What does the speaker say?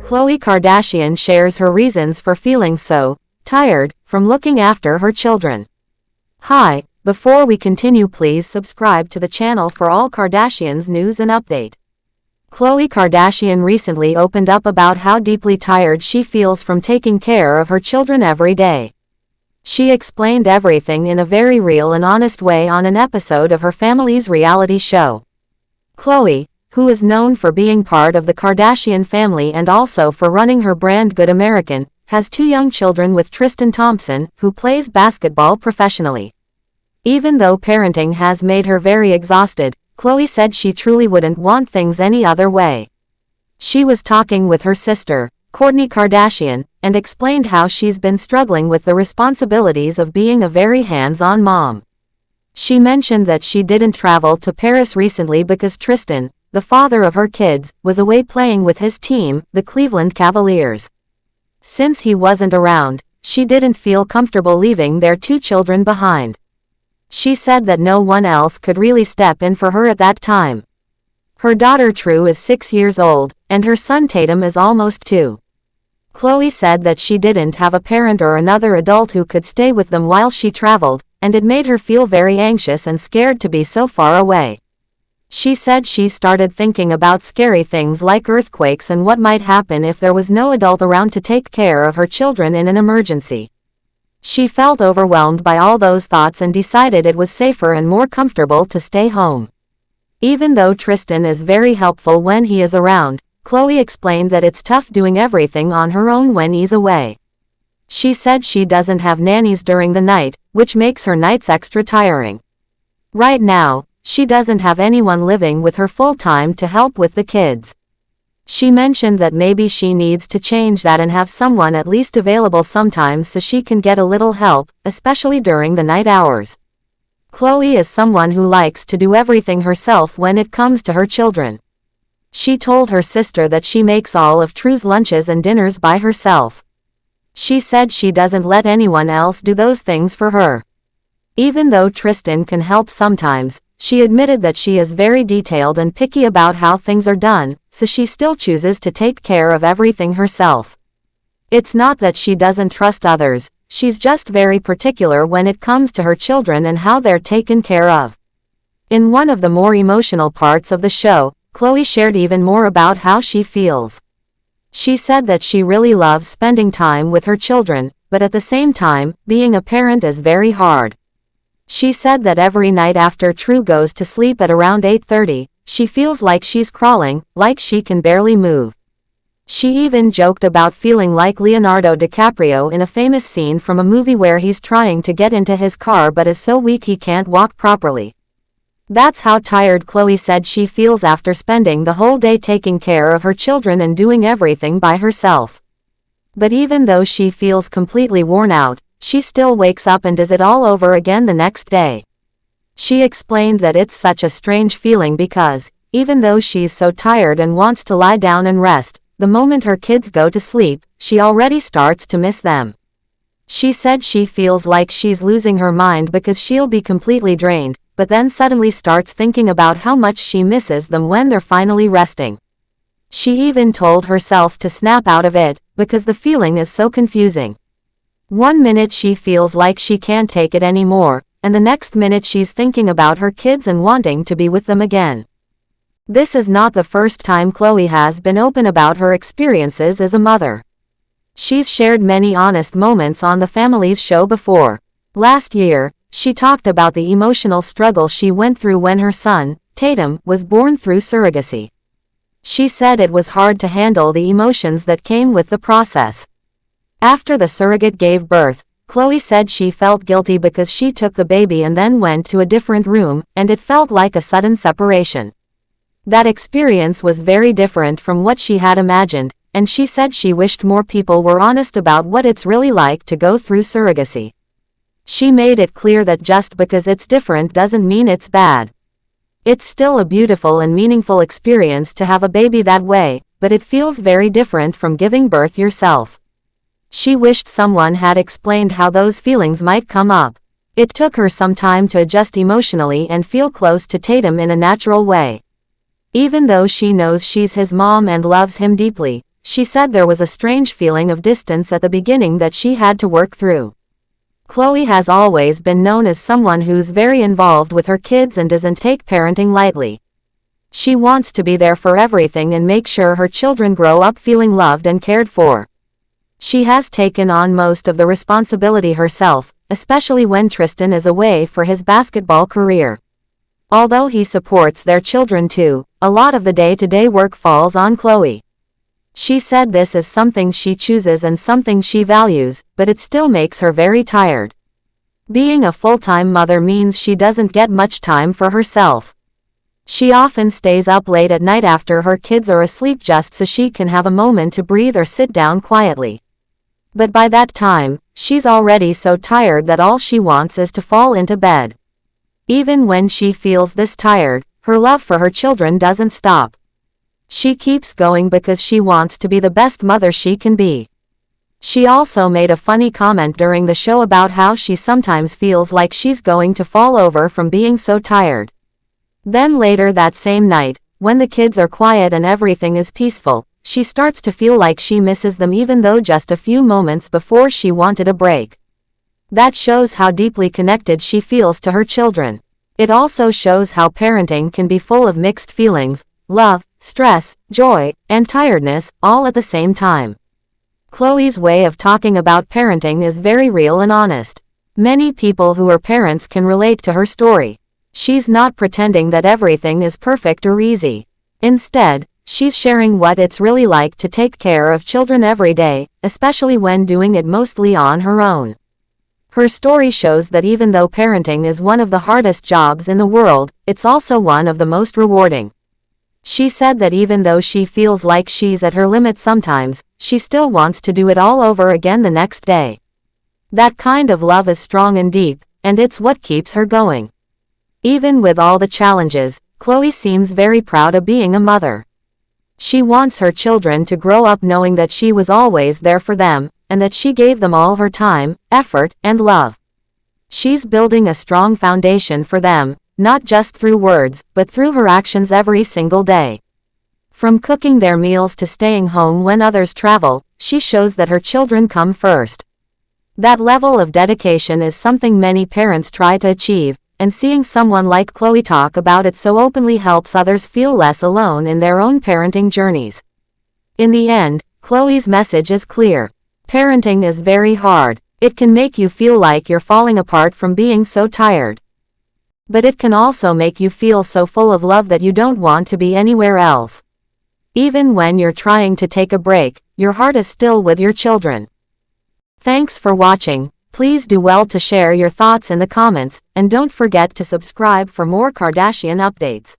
Khloé Kardashian shares her reasons for feeling so tired from looking after her children. Hi, before we continue, please subscribe to the channel for all Kardashians news and update. Khloé Kardashian recently opened up about how deeply tired she feels from taking care of her children every day. She explained everything in a very real and honest way on an episode of her family's reality show. Khloé, who is known for being part of the Kardashian family and also for running her brand Good American, has 2 young children with Tristan Thompson, who plays basketball professionally. Even though parenting has made her very exhausted, Khloé said she truly wouldn't want things any other way. She was talking with her sister, Kourtney Kardashian, and explained how she's been struggling with the responsibilities of being a very hands-on mom. She mentioned that she didn't travel to Paris recently because Tristan, the father of her kids, was away playing with his team, the Cleveland Cavaliers. Since he wasn't around, she didn't feel comfortable leaving their 2 children behind. She said that no one else could really step in for her at that time. Her daughter True is 6 years old, and her son Tatum is almost 2. Khloé said that she didn't have a parent or another adult who could stay with them while she traveled, and it made her feel very anxious and scared to be so far away. She said she started thinking about scary things like earthquakes and what might happen if there was no adult around to take care of her children in an emergency. She felt overwhelmed by all those thoughts and decided it was safer and more comfortable to stay home. Even though Tristan is very helpful when he is around, Khloé explained that it's tough doing everything on her own when he's away. She said she doesn't have nannies during the night, which makes her nights extra tiring. Right now, she doesn't have anyone living with her full-time to help with the kids. She mentioned that maybe she needs to change that and have someone at least available sometimes so she can get a little help, especially during the night hours. Khloé is someone who likes to do everything herself when it comes to her children. She told her sister that she makes all of True's lunches and dinners by herself. She said she doesn't let anyone else do those things for her. Even though Tristan can help sometimes, she admitted that she is very detailed and picky about how things are done, so she still chooses to take care of everything herself. It's not that she doesn't trust others, she's just very particular when it comes to her children and how they're taken care of. In one of the more emotional parts of the show, Khloé shared even more about how she feels. She said that she really loves spending time with her children, but at the same time, being a parent is very hard. She said that every night after True goes to sleep at around 8:30, she feels like she's crawling, like she can barely move. She even joked about feeling like Leonardo DiCaprio in a famous scene from a movie where he's trying to get into his car but is so weak he can't walk properly. That's how tired Khloé said she feels after spending the whole day taking care of her children and doing everything by herself. But even though she feels completely worn out, she still wakes up and does it all over again the next day. She explained that it's such a strange feeling because, even though she's so tired and wants to lie down and rest, the moment her kids go to sleep, she already starts to miss them. She said she feels like she's losing her mind because she'll be completely drained, but then suddenly starts thinking about how much she misses them when they're finally resting. She even told herself to snap out of it, because the feeling is so confusing. One minute she feels like she can't take it anymore, and the next minute she's thinking about her kids and wanting to be with them again. This is not the first time Khloé has been open about her experiences as a mother. She's shared many honest moments on the family's show before. Last year, she talked about the emotional struggle she went through when her son, Tatum, was born through surrogacy. She said it was hard to handle the emotions that came with the process. After the surrogate gave birth, Khloé said she felt guilty because she took the baby and then went to a different room, and it felt like a sudden separation. That experience was very different from what she had imagined, and she said she wished more people were honest about what it's really like to go through surrogacy. She made it clear that just because it's different doesn't mean it's bad. It's still a beautiful and meaningful experience to have a baby that way, but it feels very different from giving birth yourself. She wished someone had explained how those feelings might come up. It took her some time to adjust emotionally and feel close to Tatum in a natural way. Even though she knows she's his mom and loves him deeply, she said there was a strange feeling of distance at the beginning that she had to work through. Khloé has always been known as someone who's very involved with her kids and doesn't take parenting lightly. She wants to be there for everything and make sure her children grow up feeling loved and cared for. She has taken on most of the responsibility herself, especially when Tristan is away for his basketball career. Although he supports their children too, a lot of the day-to-day work falls on Khloé. She said this is something she chooses and something she values, but it still makes her very tired. Being a full-time mother means she doesn't get much time for herself. She often stays up late at night after her kids are asleep just so she can have a moment to breathe or sit down quietly. But by that time, she's already so tired that all she wants is to fall into bed. Even when she feels this tired, her love for her children doesn't stop. She keeps going because she wants to be the best mother she can be. She also made a funny comment during the show about how she sometimes feels like she's going to fall over from being so tired. Then later that same night, when the kids are quiet and everything is peaceful, she starts to feel like she misses them even though just a few moments before she wanted a break. That shows how deeply connected she feels to her children. It also shows how parenting can be full of mixed feelings, love, stress, joy, and tiredness, all at the same time. Khloé's way of talking about parenting is very real and honest. Many people who are parents can relate to her story. She's not pretending that everything is perfect or easy. Instead, she's sharing what it's really like to take care of children every day, especially when doing it mostly on her own. Her story shows that even though parenting is one of the hardest jobs in the world, it's also one of the most rewarding. She said that even though she feels like she's at her limit sometimes, she still wants to do it all over again the next day. That kind of love is strong and deep, and it's what keeps her going. Even with all the challenges, Khloé seems very proud of being a mother. She wants her children to grow up knowing that she was always there for them, and that she gave them all her time, effort, and love. She's building a strong foundation for them, not just through words, but through her actions every single day. From cooking their meals to staying home when others travel, she shows that her children come first. That level of dedication is something many parents try to achieve, and seeing someone like Khloé talk about it so openly helps others feel less alone in their own parenting journeys. In the end, Khloé's message is clear. Parenting is very hard. It can make you feel like you're falling apart from being so tired. But it can also make you feel so full of love that you don't want to be anywhere else. Even when you're trying to take a break, your heart is still with your children. Thanks for watching. Please do well to share your thoughts in the comments, and don't forget to subscribe for more Kardashian updates.